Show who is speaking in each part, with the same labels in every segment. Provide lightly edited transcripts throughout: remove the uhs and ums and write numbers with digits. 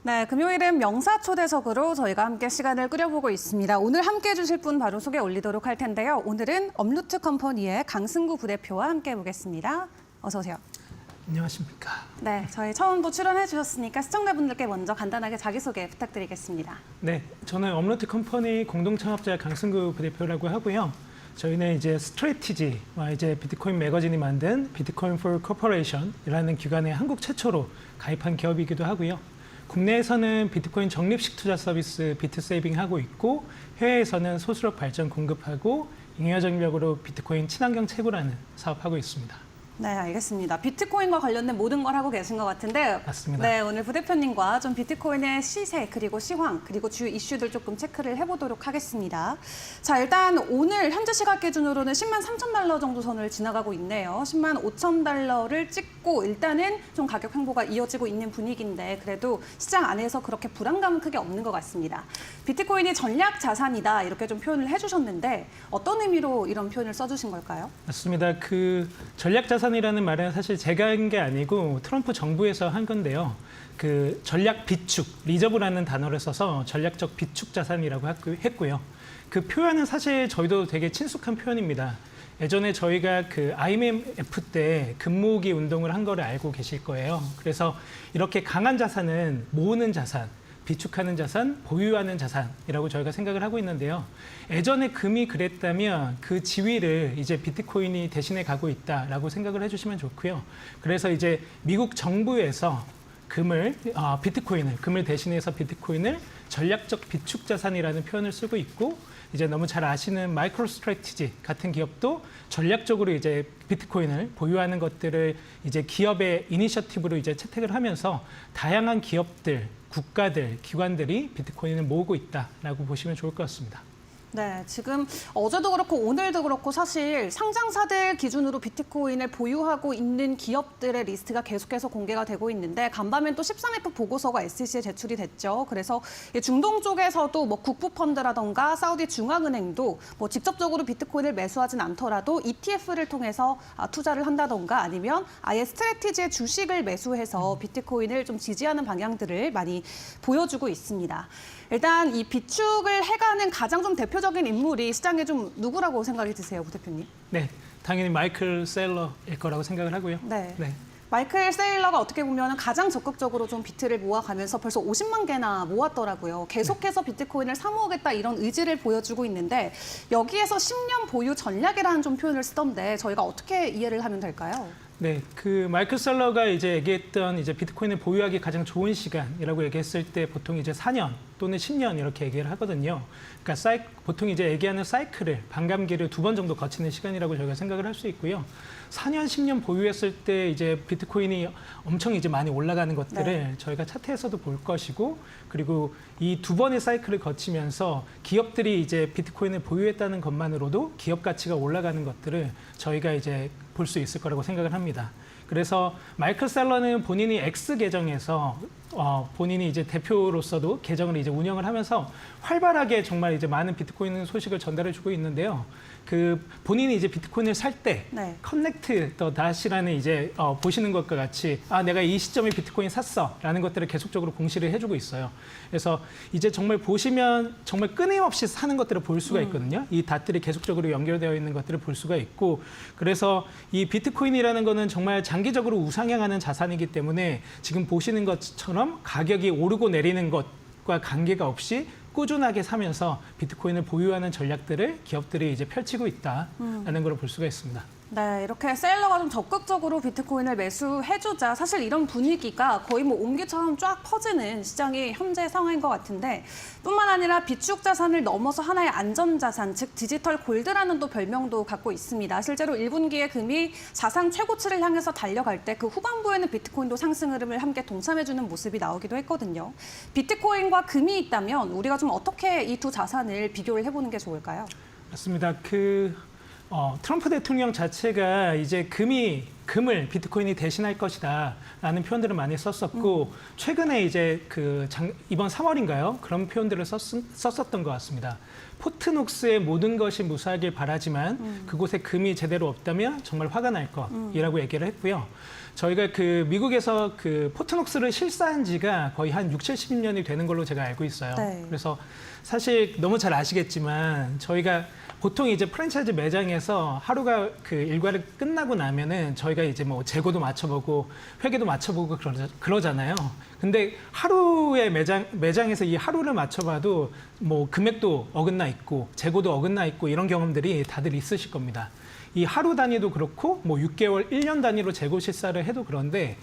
Speaker 1: 네, 금요일은 명사 초대석으로 저희가 함께 시간을 꾸려보고 있습니다. 오늘 함께 해주실 분 바로 소개 올리도록 할 텐데요. 오늘은 업루트 컴퍼니의 강승구 부대표와 함께 해보겠습니다. 어서 오세요.
Speaker 2: 안녕하십니까.
Speaker 1: 네, 저희 처음도 출연해 주셨으니까 시청자분들께 먼저 간단하게 자기소개 부탁드리겠습니다.
Speaker 2: 네, 저는 업루트 컴퍼니 공동 창업자 강승구 부대표라고 하고요. 저희는 이제 스트래티지와 이제 비트코인 매거진이 만든 비트코인 for Corporation이라는 기관에 한국 최초로 가입한 기업이기도 하고요. 국내에서는 비트코인 적립식 투자 서비스 비트세이빙 하고 있고, 해외에서는 소수력 발전 공급하고 잉여 전략으로 비트코인 친환경 채굴하는 사업하고 있습니다.
Speaker 1: 네, 알겠습니다. 비트코인과 관련된 모든 걸 하고 계신 것 같은데,
Speaker 2: 맞습니다.
Speaker 1: 네, 오늘 부대표님과 좀 비트코인의 시세, 그리고 시황, 그리고 주요 이슈들 조금 체크를 해보도록 하겠습니다. 자, 일단 오늘 현재 시각 기준으로는 10만 3천 달러 정도 선을 지나가고 있네요. 10만 5천 달러를 찍고 일단은 좀 가격 횡보가 이어지고 있는 분위기인데, 그래도 시장 안에서 그렇게 불안감은 크게 없는 것 같습니다. 비트코인이 전략 자산이다 이렇게 좀 표현을 해주셨는데, 어떤 의미로 이런 표현을 써주신 걸까요?
Speaker 2: 맞습니다. 그 전략 자산이라는 말은 사실 제가 한 게 아니고 트럼프 정부에서 한 건데요. 그 전략 비축, 리저브라는 단어를 써서 전략적 비축 자산이라고 했고요. 그 표현은 사실 저희도 되게 친숙한 표현입니다. 예전에 저희가 그 IMF 때 금모으기 운동을 한 거를 알고 계실 거예요. 그래서 이렇게 강한 자산은 모으는 자산, 비축하는 자산, 보유하는 자산이라고 저희가 생각을 하고 있는데요. 예전에 금이 그랬다면 그 지위를 이제 비트코인이 대신해 가고 있다라고 생각을 해주시면 좋고요. 그래서 이제 미국 정부에서 금을 대신해서 비트코인을 전략적 비축 자산이라는 표현을 쓰고 있고, 이제 너무 잘 아시는 마이크로 스트래티지 같은 기업도 전략적으로 이제 비트코인을 보유하는 것들을 이제 기업의 이니셔티브로 이제 채택을 하면서 다양한 기업들, 국가들, 기관들이 비트코인을 모으고 있다라고 보시면 좋을 것 같습니다.
Speaker 1: 네, 지금 어제도 그렇고 오늘도 그렇고 사실 상장사들 기준으로 비트코인을 보유하고 있는 기업들의 리스트가 계속해서 공개가 되고 있는데, 간밤엔 또 13F 보고서가 SEC에 제출이 됐죠. 그래서 중동 쪽에서도 뭐 국부펀드라던가 사우디 중앙은행도 뭐 직접적으로 비트코인을 매수하진 않더라도 ETF를 통해서 투자를 한다던가, 아니면 아예 스트래티지의 주식을 매수해서 비트코인을 좀 지지하는 방향들을 많이 보여주고 있습니다. 일단 이 비축을 해가는 가장 좀 대표적인 인물이 시장에 좀 누구라고 생각이 드세요, 부대표님?
Speaker 2: 네, 당연히 마이클 셀러일 거라고 생각을 하고요.
Speaker 1: 네. 마이클 세일러가 어떻게 보면 가장 적극적으로 좀 비트를 모아가면서 벌써 50만 개나 모았더라고요. 계속해서 비트코인을 사모으겠다 이런 의지를 보여주고 있는데, 여기에서 10년 보유 전략이라는 좀 표현을 쓰던데 저희가 어떻게 이해를 하면 될까요?
Speaker 2: 네, 그 마이클 셀러가 이제 얘기했던 이제 비트코인을 보유하기 가장 좋은 시간이라고 얘기했을 때 보통 이제 4년 또는 10년 이렇게 얘기를 하거든요. 그러니까 보통 이제 얘기하는 사이클을, 반감기를 2번 정도 거치는 시간이라고 저희가 생각을 할 수 있고요. 4년, 10년 보유했을 때 이제 비트코인이 엄청 이제 많이 올라가는 것들을 저희가 차트에서도 볼 것이고, 그리고 이 2번의 사이클을 거치면서 기업들이 이제 비트코인을 보유했다는 것만으로도 기업 가치가 올라가는 것들을 저희가 이제 볼 수 있을 거라고 생각을 합니다. 그래서 마이클 셀러는 본인이 X 계정에서 본인이 이제 대표로서도 계정을 이제 운영을 하면서 활발하게 정말 이제 많은 비트코인 소식을 전달해주고 있는데요. 그 본인이 이제 비트코인을 살 때 커넥트 더 닷이라는 이제 보시는 것과 같이 내가 이 시점에 비트코인 샀어라는 것들을 계속적으로 공시를 해주고 있어요. 그래서 이제 정말 보시면 정말 끊임없이 사는 것들을 볼 수가 있거든요. 이 닷들이 계속적으로 연결되어 있는 것들을 볼 수가 있고, 그래서 이 비트코인이라는 거는 정말 장기적으로 우상향하는 자산이기 때문에 지금 보시는 것처럼 가격이 오르고 내리는 것과 관계가 없이 꾸준하게 사면서 비트코인을 보유하는 전략들을 기업들이 이제 펼치고 있다라는 걸 볼 수가 있습니다.
Speaker 1: 네, 이렇게 셀러가 좀 적극적으로 비트코인을 매수해주자 사실 이런 분위기가 거의 뭐 옹기처럼 쫙 퍼지는 시장이 현재 상황인 것 같은데, 뿐만 아니라 비축 자산을 넘어서 하나의 안전자산, 즉 디지털 골드라는 또 별명도 갖고 있습니다. 실제로 1분기에 금이 사상 최고치를 향해서 달려갈 때 그 후반부에는 비트코인도 상승 흐름을 함께 동참해주는 모습이 나오기도 했거든요. 비트코인과 금이 있다면 우리가 좀 어떻게 이 두 자산을 비교를 해보는 게 좋을까요?
Speaker 2: 맞습니다. 트럼프 대통령 자체가 이제 금을 비트코인이 대신할 것이다라는 표현들을 많이 썼었고, 최근에 이제 이번 3월인가요? 그런 표현들을 썼었던 것 같습니다. 포트녹스의 모든 것이 무사하길 바라지만 그곳에 금이 제대로 없다면 정말 화가 날 것이라고 얘기를 했고요. 저희가 그 미국에서 그 포트녹스를 실사한 지가 거의 한 60-70년이 되는 걸로 제가 알고 있어요.
Speaker 1: 네.
Speaker 2: 그래서 사실 너무 잘 아시겠지만 저희가 보통 이제 프랜차이즈 매장에서 하루가 그 일과를 끝나고 나면은 저희가 이제 뭐 재고도 맞춰보고 회계도 맞춰보고 그러잖아요. 근데 하루의 매장에서 이 하루를 맞춰봐도 뭐 금액도 어긋나 있고 재고도 어긋나 있고 이런 경험들이 다들 있으실 겁니다. 이 하루 단위도 그렇고 뭐 6개월, 1년 단위로 재고 실사를 해도 그런데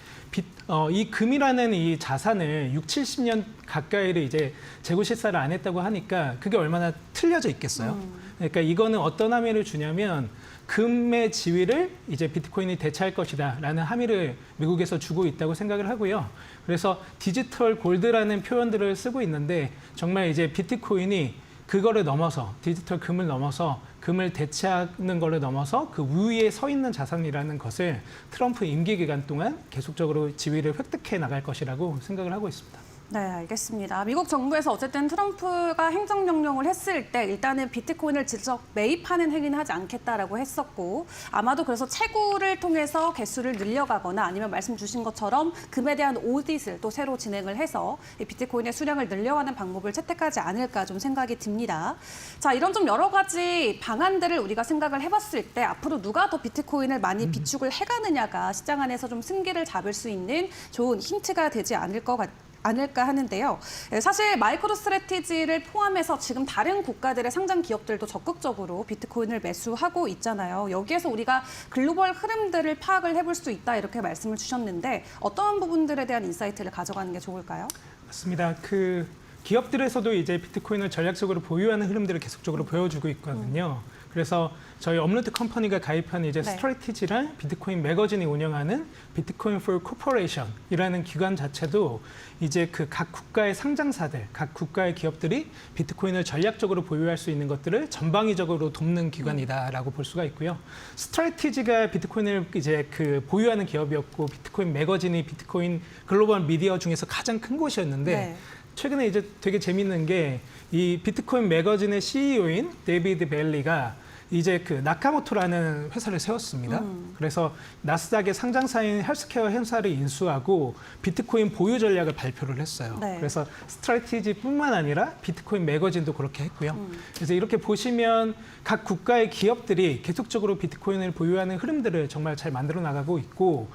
Speaker 2: 이 금이라는 이 자산을 60-70년 가까이를 이제 재고 실사를 안 했다고 하니까 그게 얼마나 틀려져 있겠어요. 그러니까 이거는 어떤 함의를 주냐면 금의 지위를 이제 비트코인이 대체할 것이다라는 함의를 미국에서 주고 있다고 생각을 하고요. 그래서 디지털 골드라는 표현들을 쓰고 있는데 정말 이제 비트코인이 그거를 넘어서 디지털 금을 넘어서 금을 대체하는 거를 넘어서 그 위에 서 있는 자산이라는 것을 트럼프 임기 기간 동안 계속적으로 지위를 획득해 나갈 것이라고 생각을 하고 있습니다.
Speaker 1: 네, 알겠습니다. 미국 정부에서 어쨌든 트럼프가 행정명령을 했을 때 일단은 비트코인을 직접 매입하는 행위는 하지 않겠다라고 했었고 아마도 그래서 채굴을 통해서 개수를 늘려가거나 아니면 말씀 주신 것처럼 금에 대한 오딧을 또 새로 진행을 해서 이 비트코인의 수량을 늘려가는 방법을 채택하지 않을까 좀 생각이 듭니다. 자, 이런 좀 여러 가지 방안들을 우리가 생각을 해봤을 때 앞으로 누가 더 비트코인을 많이 비축을 해가느냐가 시장 안에서 좀 승기를 잡을 수 있는 좋은 힌트가 되지 않을까 하는데요. 사실 마이크로 스트래티지를 포함해서 지금 다른 국가들의 상장 기업들도 적극적으로 비트코인을 매수하고 있잖아요. 여기에서 우리가 글로벌 흐름들을 파악을 해볼 수 있다 이렇게 말씀을 주셨는데 어떤 부분들에 대한 인사이트를 가져가는 게 좋을까요?
Speaker 2: 맞습니다. 그 기업들에서도 이제 비트코인을 전략적으로 보유하는 흐름들을 계속적으로 보여주고 있거든요. 그래서 저희 업로드 컴퍼니가 가입한 이제
Speaker 1: 네.
Speaker 2: 스트래티지랑 비트코인 매거진이 운영하는 비트코인 for Corporation이라는 기관 자체도 이제 그 각 국가의 상장사들, 각 국가의 기업들이 비트코인을 전략적으로 보유할 수 있는 것들을 전방위적으로 돕는 기관이다라고 볼 수가 있고요. 스트래티지가 비트코인을 이제 그 보유하는 기업이었고 비트코인 매거진이 비트코인 글로벌 미디어 중에서 가장 큰 곳이었는데
Speaker 1: 네.
Speaker 2: 최근에 이제 되게 재밌는 게 이 비트코인 매거진의 CEO인 데이비드 벨리가 이제 그 나카모토라는 회사를 세웠습니다. 그래서 나스닥의 상장사인 헬스케어 회사를 인수하고 비트코인 보유 전략을 발표를 했어요.
Speaker 1: 네.
Speaker 2: 그래서 스트래티지뿐만 아니라 비트코인 매거진도 그렇게 했고요. 그래서 이렇게 보시면 각 국가의 기업들이 계속적으로 비트코인을 보유하는 흐름들을 정말 잘 만들어 나가고 있고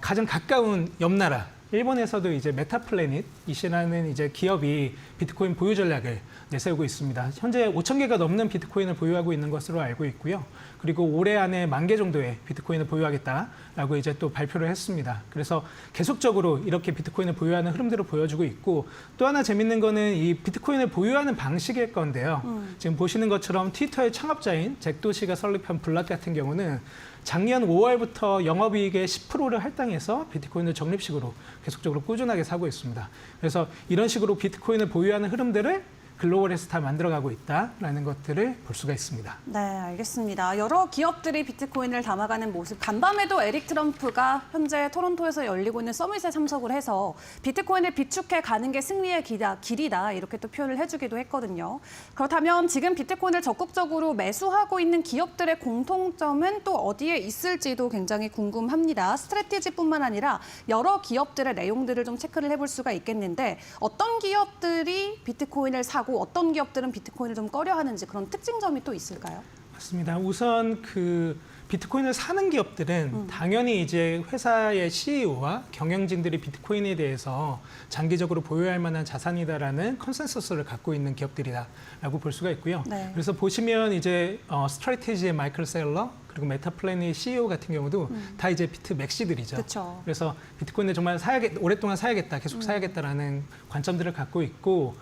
Speaker 2: 가장 가까운 옆 나라 일본에서도 이제 메타플래닛이라는 이제 기업이 비트코인 보유 전략을 내세우고 있습니다. 현재 5,000개가 넘는 비트코인을 보유하고 있는 것으로 알고 있고요. 그리고 올해 안에 10,000개 정도의 비트코인을 보유하겠다라고 이제 또 발표를 했습니다. 그래서 계속적으로 이렇게 비트코인을 보유하는 흐름들을 보여주고 있고 또 하나 재밌는 거는 이 비트코인을 보유하는 방식일 건데요. 지금 보시는 것처럼 트위터의 창업자인 잭 도시가 설립한 블락 같은 경우는 작년 5월부터 영업이익의 10%를 할당해서 비트코인을 적립식으로 계속적으로 꾸준하게 사고 있습니다. 그래서 이런 식으로 비트코인을 보유하는 흐름들을 글로벌에서 다 만들어가고 있다라는 것들을 볼 수가 있습니다.
Speaker 1: 네, 알겠습니다. 여러 기업들이 비트코인을 담아가는 모습. 간밤에도 에릭 트럼프가 현재 토론토에서 열리고 있는 서밋에 참석을 해서 비트코인을 비축해 가는 게 승리의 길이다 이렇게 또 표현을 해주기도 했거든요. 그렇다면 지금 비트코인을 적극적으로 매수하고 있는 기업들의 공통점은 또 어디에 있을지도 굉장히 궁금합니다. 스트래티지뿐만 아니라 여러 기업들의 내용들을 좀 체크를 해볼 수가 있겠는데 어떤 기업들이 비트코인을 사고 어떤 기업들은 비트코인을 좀 꺼려하는지 그런 특징점이 또 있을까요?
Speaker 2: 맞습니다. 우선 그 비트코인을 사는 기업들은 당연히 이제 회사의 CEO와 경영진들이 비트코인에 대해서 장기적으로 보유할 만한 자산이다라는 컨센서스를 갖고 있는 기업들이다라고 볼 수가 있고요.
Speaker 1: 네.
Speaker 2: 그래서 보시면 이제 스트래티지의 마이클 셀러 그리고 메타플래닛 CEO 같은 경우도 다 이제 비트 맥시들이죠.
Speaker 1: 그쵸.
Speaker 2: 그래서 비트코인을 정말 오랫동안 사야겠다, 계속 사야겠다라는 관점들을 갖고 있고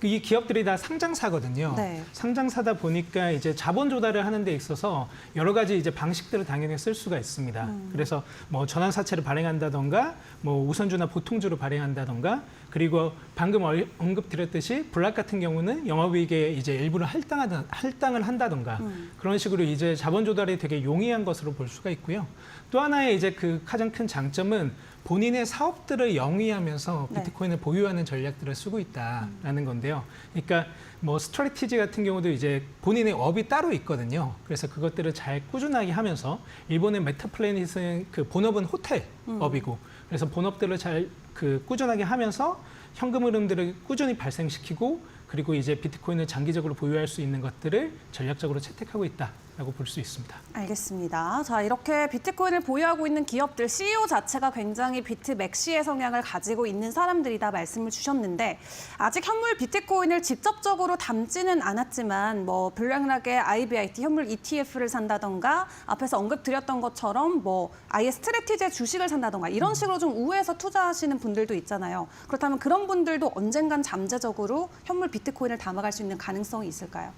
Speaker 2: 이 기업들이 다 상장사거든요.
Speaker 1: 네.
Speaker 2: 상장사다 보니까 이제 자본 조달을 하는 데 있어서 여러 가지 이제 방식들을 당연히 쓸 수가 있습니다. 그래서 뭐 전환사채를 발행한다던가 뭐 우선주나 보통주를 발행한다던가 그리고 방금 언급드렸듯이 블락 같은 경우는 영업이익의 이제 일부를 할당을 한다던가 그런 식으로 이제 자본 조달이 되게 용이한 것으로 볼 수가 있고요. 또 하나의 이제 그 가장 큰 장점은 본인의 사업들을 영위하면서
Speaker 1: 네.
Speaker 2: 비트코인을 보유하는 전략들을 쓰고 있다라는 건데요. 그러니까 뭐 스트래티지 같은 경우도 이제 본인의 업이 따로 있거든요. 그래서 그것들을 잘 꾸준하게 하면서 일본의 메타플래닛은 그 본업은 호텔 업이고 그래서 본업들을 잘 그 꾸준하게 하면서 현금 흐름들을 꾸준히 발생시키고 그리고 이제 비트코인을 장기적으로 보유할 수 있는 것들을 전략적으로 채택하고 있다라고 볼 수 있습니다.
Speaker 1: 알겠습니다. 자, 이렇게 비트코인을 보유하고 있는 기업들 CEO 자체가 굉장히 비트맥시의 성향을 가지고 있는 사람들이다 말씀을 주셨는데 아직 현물 비트코인을 직접적으로 담지는 않았지만 뭐 블랙락의 IBIT 현물 ETF를 산다던가 앞에서 언급드렸던 것처럼 뭐 아예 스트래티지의 주식을 산다던가 이런 식으로 좀 우회해서 투자하시는 분들도 있잖아요. 그렇다면 그런 분들도 언젠간 잠재적으로 현물 비트코인을 담아갈 수 있는 가능성이 있을까요?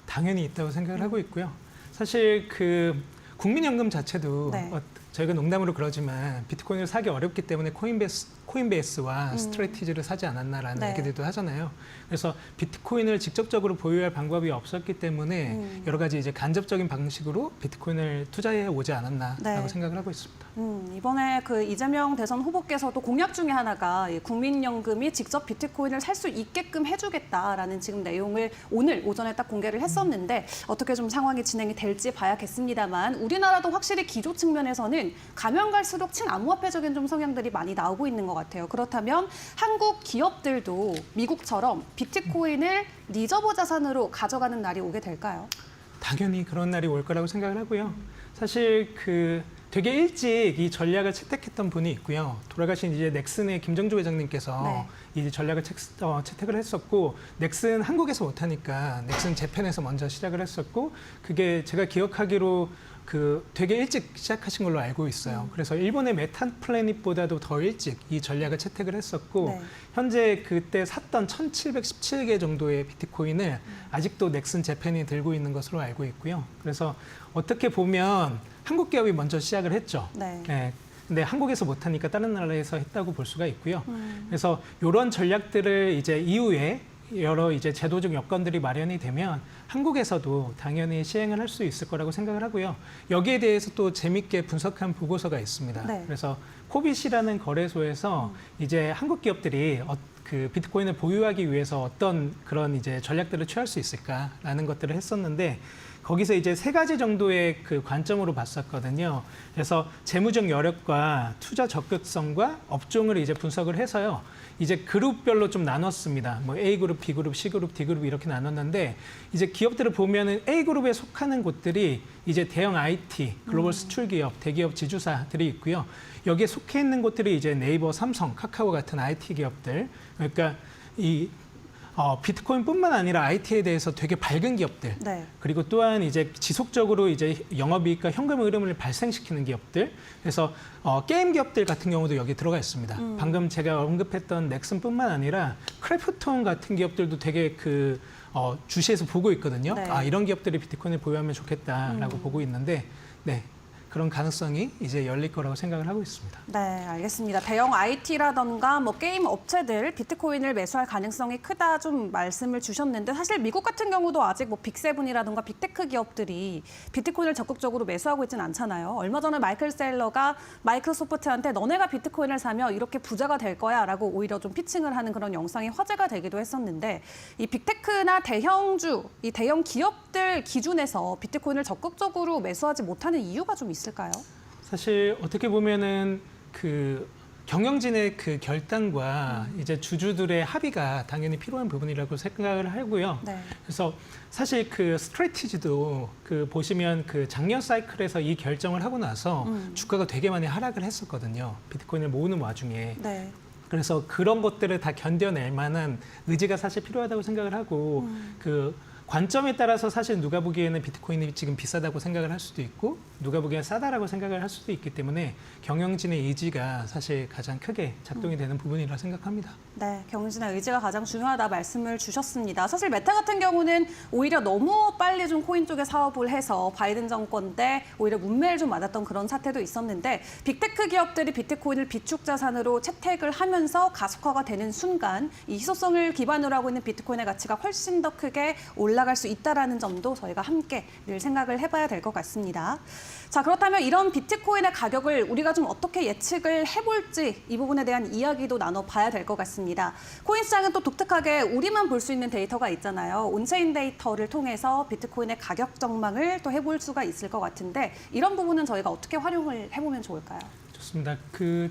Speaker 2: 당연히 있다고 생각을 하고 있고요. 사실 그 국민연금 자체도
Speaker 1: 네.
Speaker 2: 저희가 농담으로 그러지만 비트코인을 사기 어렵기 때문에 코인베이스와 스트래티지를 사지 않았나라는
Speaker 1: 네.
Speaker 2: 얘기들도 하잖아요. 그래서 비트코인을 직접적으로 보유할 방법이 없었기 때문에 여러 가지 이제 간접적인 방식으로 비트코인을 투자해 오지 않았나라고
Speaker 1: 네.
Speaker 2: 생각을 하고 있습니다.
Speaker 1: 이번에 그 이재명 대선 후보께서도 공약 중에 하나가 이 국민연금이 직접 비트코인을 살 수 있게끔 해주겠다라는 지금 내용을 오늘 오전에 딱 공개를 했었는데 어떻게 좀 상황이 진행이 될지 봐야겠습니다만 우리나라도 확실히 기조 측면에서는 가면 갈수록 친암호화폐적인 좀 성향들이 많이 나오고 있는 것 같아요. 그렇다면 한국 기업들도 미국처럼 비트코인을 리저브 자산으로 가져가는 날이 오게 될까요?
Speaker 2: 당연히 그런 날이 올 거라고 생각을 하고요. 사실 그 되게 일찍 이 전략을 채택했던 분이 있고요. 돌아가신 이제 넥슨의 김정주 회장님께서 이 전략을 채택을 했었고 넥슨 한국에서 못하니까 넥슨 재팬에서 먼저 시작을 했었고 그게 제가 기억하기로 그 되게 일찍 시작하신 걸로 알고 있어요. 그래서 일본의 메타플래닛보다도 더 일찍 이 전략을 채택을 했었고
Speaker 1: 네.
Speaker 2: 현재 그때 샀던 1717개 정도의 비트코인을 아직도 넥슨 재팬이 들고 있는 것으로 알고 있고요. 그래서 어떻게 보면 한국 기업이 먼저 시작을 했죠.
Speaker 1: 네.
Speaker 2: 네. 근데 한국에서 못하니까 다른 나라에서 했다고 볼 수가 있고요. 그래서 이런 전략들을 이제 이후에 여러 이제 제도적 여건들이 마련이 되면 한국에서도 당연히 시행을 할 수 있을 거라고 생각을 하고요. 여기에 대해서 또 재밌게 분석한 보고서가 있습니다.
Speaker 1: 네.
Speaker 2: 그래서 코빗이라는 거래소에서 이제 한국 기업들이 그 비트코인을 보유하기 위해서 어떤 그런 이제 전략들을 취할 수 있을까라는 것들을 했었는데 거기서 이제 3가지 정도의 그 관점으로 봤었거든요. 그래서 재무적 여력과 투자 적극성과 업종을 이제 분석을 해서요. 이제 그룹별로 좀 나눴습니다. 뭐 A그룹, B그룹, C그룹, D그룹 이렇게 나눴는데 이제 기업들을 보면은 A그룹에 속하는 곳들이 이제 대형 IT, 글로벌 수출 기업, 대기업 지주사들이 있고요. 여기에 속해 있는 곳들이 이제 네이버, 삼성, 카카오 같은 IT 기업들. 그러니까 이 비트코인뿐만 아니라 IT에 대해서 되게 밝은 기업들,
Speaker 1: 네.
Speaker 2: 그리고 또한 이제 지속적으로 이제 영업이익과 현금 흐름을 발생시키는 기업들, 그래서 게임 기업들 같은 경우도 여기 들어가 있습니다. 방금 제가 언급했던 넥슨뿐만 아니라 크래프톤 같은 기업들도 되게 그 주시에서 보고 있거든요.
Speaker 1: 네.
Speaker 2: 아, 이런 기업들이 비트코인을 보유하면 좋겠다라고 보고 있는데, 네. 그런 가능성이 이제 열릴 거라고 생각을 하고 있습니다.
Speaker 1: 네, 알겠습니다. 대형 IT라던가 뭐 게임 업체들 비트코인을 매수할 가능성이 크다 좀 말씀을 주셨는데 사실 미국 같은 경우도 아직 뭐 빅세븐이라던가 빅테크 기업들이 비트코인을 적극적으로 매수하고 있지는 않잖아요. 얼마 전에 마이클 셀러가 마이크로소프트한테 너네가 비트코인을 사면 이렇게 부자가 될 거야라고 오히려 좀 피칭을 하는 그런 영상이 화제가 되기도 했었는데 이 빅테크나 대형주, 이 대형 기업들 기준에서 비트코인을 적극적으로 매수하지 못하는 이유가 좀 있을까요?
Speaker 2: 사실 어떻게 보면은 그 경영진의 그 결단과 이제 주주들의 합의가 당연히 필요한 부분이라고 생각을 하고요.
Speaker 1: 네.
Speaker 2: 그래서 사실 그 스트래티지도 그 보시면 그 작년 사이클에서 이 결정을 하고 나서 주가가 되게 많이 하락을 했었거든요. 비트코인을 모으는 와중에.
Speaker 1: 네.
Speaker 2: 그래서 그런 것들을 다 견뎌낼 만한 의지가 사실 필요하다고 생각을 하고 그 관점에 따라서 사실 누가 보기에는 비트코인이 지금 비싸다고 생각을 할 수도 있고 누가 보기엔 싸다라고 생각을 할 수도 있기 때문에 경영진의 의지가 사실 가장 크게 작동이 되는 부분이라 생각합니다.
Speaker 1: 네, 경영진의 의지가 가장 중요하다 말씀을 주셨습니다. 사실 메타 같은 경우는 오히려 너무 빨리 좀 코인 쪽에 사업을 해서 바이든 정권 때 오히려 문매를 좀 맞았던 그런 사태도 있었는데 빅테크 기업들이 비트코인을 비축 자산으로 채택을 하면서 가속화가 되는 순간 이 희소성을 기반으로 하고 있는 비트코인의 가치가 훨씬 더 크게 올라 올라갈 수 있다라는 점도 저희가 함께 늘 생각을 해봐야 될 것 같습니다. 자, 그렇다면 이런 비트코인의 가격을 우리가 좀 어떻게 예측을 해볼지 이 부분에 대한 이야기도 나눠봐야 될 것 같습니다. 코인 시장은 또 독특하게 우리만 볼 수 있는 데이터가 있잖아요. 온체인 데이터를 통해서 비트코인의 가격 전망을 또 해볼 수가 있을 것 같은데 이런 부분은 저희가 어떻게 활용을 해보면 좋을까요?
Speaker 2: 좋습니다.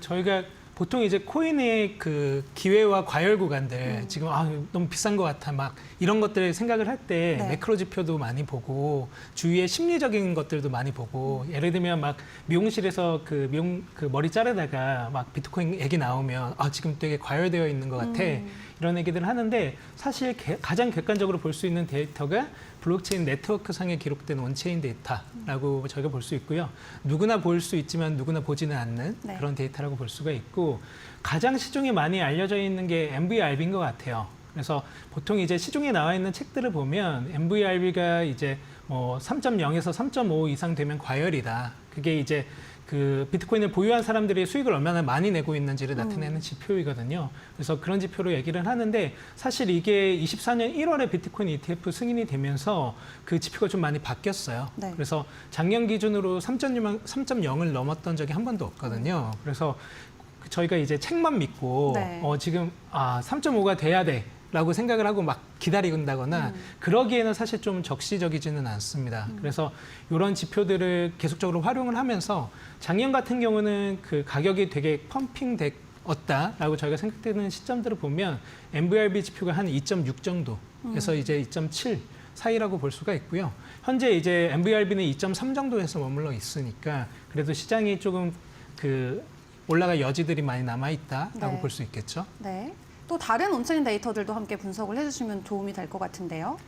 Speaker 2: 저희가 보통 이제 코인의 그 기회와 과열 구간들 지금 너무 비싼 것 같아 막 이런 것들을 생각을 할 때
Speaker 1: 네.
Speaker 2: 매크로 지표도 많이 보고 주위의 심리적인 것들도 많이 보고 예를 들면 막 미용실에서 그 머리 자르다가 막 비트코인 얘기 나오면 지금 되게 과열되어 있는 것 같아 이런 얘기들을 하는데 사실 가장 객관적으로 볼 수 있는 데이터가 블록체인 네트워크 상에 기록된 온체인 데이터라고 저희가 볼 수 있고요. 누구나 볼 수 있지만 누구나 보지는 않는
Speaker 1: 네.
Speaker 2: 그런 데이터라고 볼 수가 있고 가장 시중에 많이 알려져 있는 게 MVRB인 것 같아요. 그래서 보통 이제 시중에 나와 있는 책들을 보면 MVRB가 이제 3.0에서 3.5 이상 되면 과열이다. 그게 이제 그 비트코인을 보유한 사람들이 수익을 얼마나 많이 내고 있는지를 나타내는 지표이거든요. 그래서 그런 지표로 얘기를 하는데 사실 이게 24년 1월에 비트코인 ETF 승인이 되면서 그 지표가 좀 많이 바뀌었어요.
Speaker 1: 네.
Speaker 2: 그래서 작년 기준으로 3.0을 넘었던 적이 한 번도 없거든요. 그래서 저희가 이제 책만 믿고
Speaker 1: 네.
Speaker 2: 지금 3.5가 돼야 돼. 라고 생각을 하고 막 기다린다거나 그러기에는 사실 좀 적시적이지는 않습니다. 그래서 이런 지표들을 계속적으로 활용을 하면서 작년 같은 경우는 그 가격이 되게 펌핑되었다라고 저희가 생각되는 시점들을 보면 MVRB 지표가 한 2.6 정도에서 이제 2.7 사이라고 볼 수가 있고요. 현재 이제 MVRB는 2.3 정도에서 머물러 있으니까 그래도 시장이 조금 그 올라갈 여지들이 많이 남아 있다라고
Speaker 1: 네.
Speaker 2: 볼 수 있겠죠.
Speaker 1: 네. 또 다른 온체인 데이터들도 함께 분석을 해주시면 도움이 될 것 같은데요.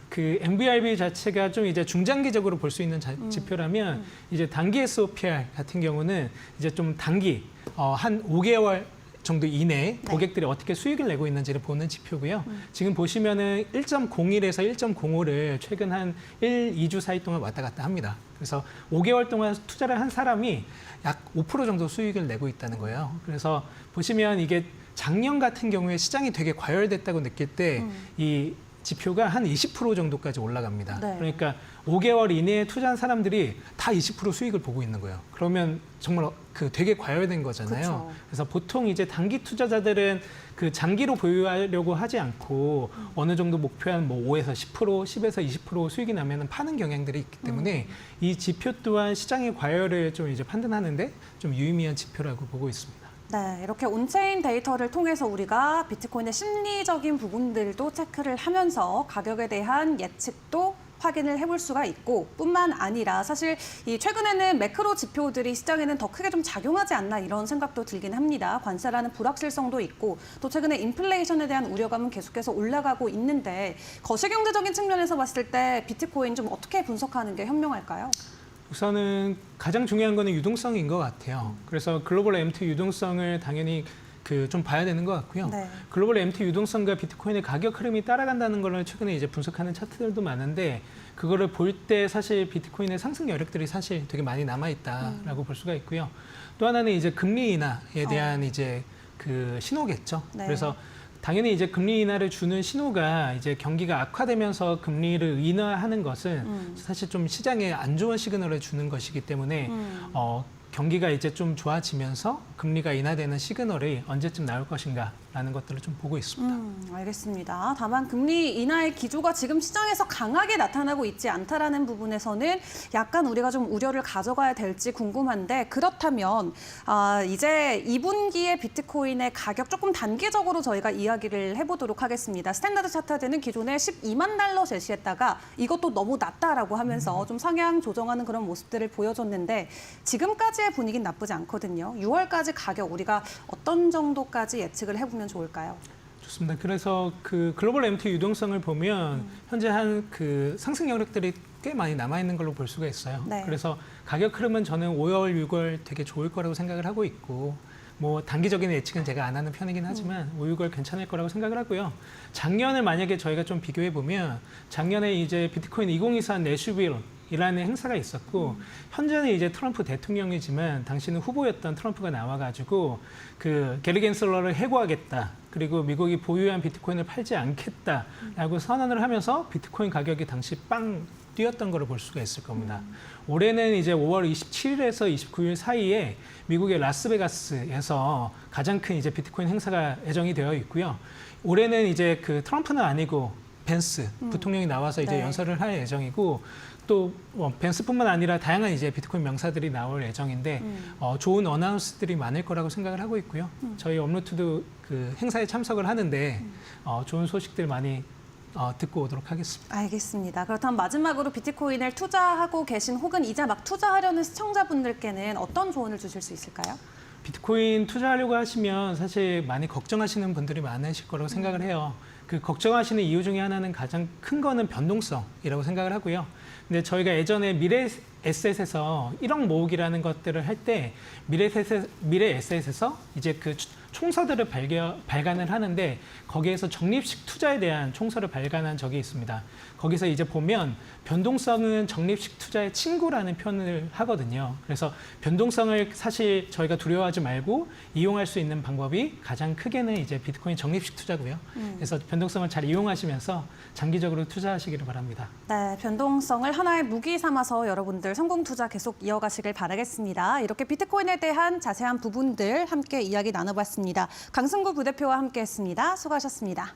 Speaker 2: 그 MVRB 자체가 좀 이제 중장기적으로 볼 수 있는 지표라면 이제 단기 SOPR 같은 경우는 이제 좀 단기 한 5개월 정도 이내에
Speaker 1: 네.
Speaker 2: 고객들이 어떻게 수익을 내고 있는지를 보는 지표고요. 지금 보시면은 1.01에서 1.05를 최근 한 2주 사이 동안 왔다 갔다 합니다. 그래서 5개월 동안 투자를 한 사람이 약 5% 정도 수익을 내고 있다는 거예요. 그래서 보시면 이게 작년 같은 경우에 시장이 되게 과열됐다고 느낄 때 이 지표가 한 20% 정도까지 올라갑니다.
Speaker 1: 네.
Speaker 2: 그러니까 5개월 이내에 투자한 사람들이 다 20% 수익을 보고 있는 거예요. 그러면 정말 되게 과열된 거잖아요.
Speaker 1: 그쵸.
Speaker 2: 그래서 보통 이제 단기 투자자들은 그 장기로 보유하려고 하지 않고 어느 정도 목표한 5에서 10%, 10에서 20% 수익이 나면은 파는 경향들이 있기 때문에 이 지표 또한 시장의 과열을 좀 이제 판단하는데 좀 유의미한 지표라고 보고 있습니다.
Speaker 1: 네, 이렇게 온체인 데이터를 통해서 우리가 비트코인의 심리적인 부분들도 체크를 하면서 가격에 대한 예측도 확인을 해볼 수가 있고 뿐만 아니라 사실 이 최근에는 매크로 지표들이 시장에는 더 크게 좀 작용하지 않나 이런 생각도 들긴 합니다. 관세라는 불확실성도 있고 또 최근에 인플레이션에 대한 우려감은 계속해서 올라가고 있는데 거시경제적인 측면에서 봤을 때 비트코인 좀 어떻게 분석하는 게 현명할까요?
Speaker 2: 우선은 가장 중요한 거는 유동성인 것 같아요. 그래서 글로벌 MT 유동성을 당연히 좀 봐야 되는 것 같고요.
Speaker 1: 네.
Speaker 2: 글로벌 MT 유동성과 비트코인의 가격 흐름이 따라간다는 걸 최근에 이제 분석하는 차트들도 많은데 그거를 볼 때 사실 비트코인의 상승 여력들이 사실 되게 많이 남아 있다라고 볼 수가 있고요. 또 하나는 이제 금리 인하에 대한 이제 그 신호겠죠.
Speaker 1: 네.
Speaker 2: 그래서 당연히 이제 금리 인하를 주는 신호가 이제 경기가 악화되면서 금리를 인하하는 것은 사실 좀 시장에 안 좋은 시그널을 주는 것이기 때문에 경기가 이제 좀 좋아지면서 금리가 인하되는 시그널이 언제쯤 나올 것인가라는 것들을 좀 보고 있습니다.
Speaker 1: 알겠습니다. 다만 금리 인하의 기조가 지금 시장에서 강하게 나타나고 있지 않다라는 부분에서는 약간 우리가 좀 우려를 가져가야 될지 궁금한데 그렇다면 이제 2분기에 비트코인의 가격 조금 단기적으로 저희가 이야기를 해보도록 하겠습니다. 스탠다드 차트는 기존에 12만 달러 제시했다가 이것도 너무 낮다라고 하면서 좀 상향 조정하는 그런 모습들을 보여줬는데 지금까지의 분위기는 나쁘지 않거든요. 6월까지 가격 우리가 어떤 정도까지 예측을 해보면 좋을까요?
Speaker 2: 좋습니다. 그래서 그 글로벌 MT 유동성을 보면 현재 한 그 상승 여력들이 꽤 많이 남아 있는 걸로 볼 수가 있어요.
Speaker 1: 네.
Speaker 2: 그래서 가격 흐름은 저는 5월, 6월 되게 좋을 거라고 생각을 하고 있고 뭐 단기적인 예측은 제가 안 하는 편이긴 하지만 5, 6월 괜찮을 거라고 생각을 하고요. 작년을 만약에 저희가 좀 비교해 보면 작년에 이제 비트코인 2024 내슈빌 이라는 행사가 있었고 현재는 이제 트럼프 대통령이지만 당시는 후보였던 트럼프가 나와가지고 그 게리 겐슬러를 해고하겠다. 그리고 미국이 보유한 비트코인을 팔지 않겠다라고 선언을 하면서 비트코인 가격이 당시 빵 뛰었던 것을 볼 수가 있을 겁니다. 올해는 이제 5월 27일에서 29일 사이에 미국의 라스베가스에서 가장 큰 이제 비트코인 행사가 예정이 되어 있고요. 올해는 이제 그 트럼프는 아니고 벤스 부통령이 나와서 이제
Speaker 1: 네.
Speaker 2: 연설을 할 예정이고 또 벤스뿐만 아니라 다양한 이제 비트코인 명사들이 나올 예정인데 좋은 어나운스들이 많을 거라고 생각을 하고 있고요. 저희 업로트도 그 행사에 참석을 하는데 좋은 소식들 많이 듣고 오도록 하겠습니다.
Speaker 1: 알겠습니다. 그렇다면 마지막으로 비트코인을 투자하고 계신 혹은 이제 막 투자하려는 시청자분들께는 어떤 조언을 주실 수 있을까요?
Speaker 2: 비트코인 투자하려고 하시면 사실 많이 걱정하시는 분들이 많으실 거라고 생각을 해요. 그 걱정하시는 이유 중에 하나는 가장 큰 거는 변동성이라고 생각을 하고요. 근데 저희가 예전에 미래에셋에서 1억 모으기라는 것들을 할 때 미래에셋에서 이제 그 총서들을 발간을 하는데 거기에서 적립식 투자에 대한 총서를 발간한 적이 있습니다. 거기서 이제 보면 변동성은 적립식 투자의 친구라는 표현을 하거든요. 그래서 변동성을 사실 저희가 두려워하지 말고 이용할 수 있는 방법이 가장 크게는 이제 비트코인 적립식 투자고요. 그래서 변동성을 잘 이용하시면서 장기적으로 투자하시기를 바랍니다.
Speaker 1: 네, 변동성을 하나의 무기 삼아서 여러분들 성공 투자 계속 이어가시길 바라겠습니다. 이렇게 비트코인에 대한 자세한 부분들 함께 이야기 나눠봤습니다. 강승구 부대표와 함께했습니다. 수고하셨습니다.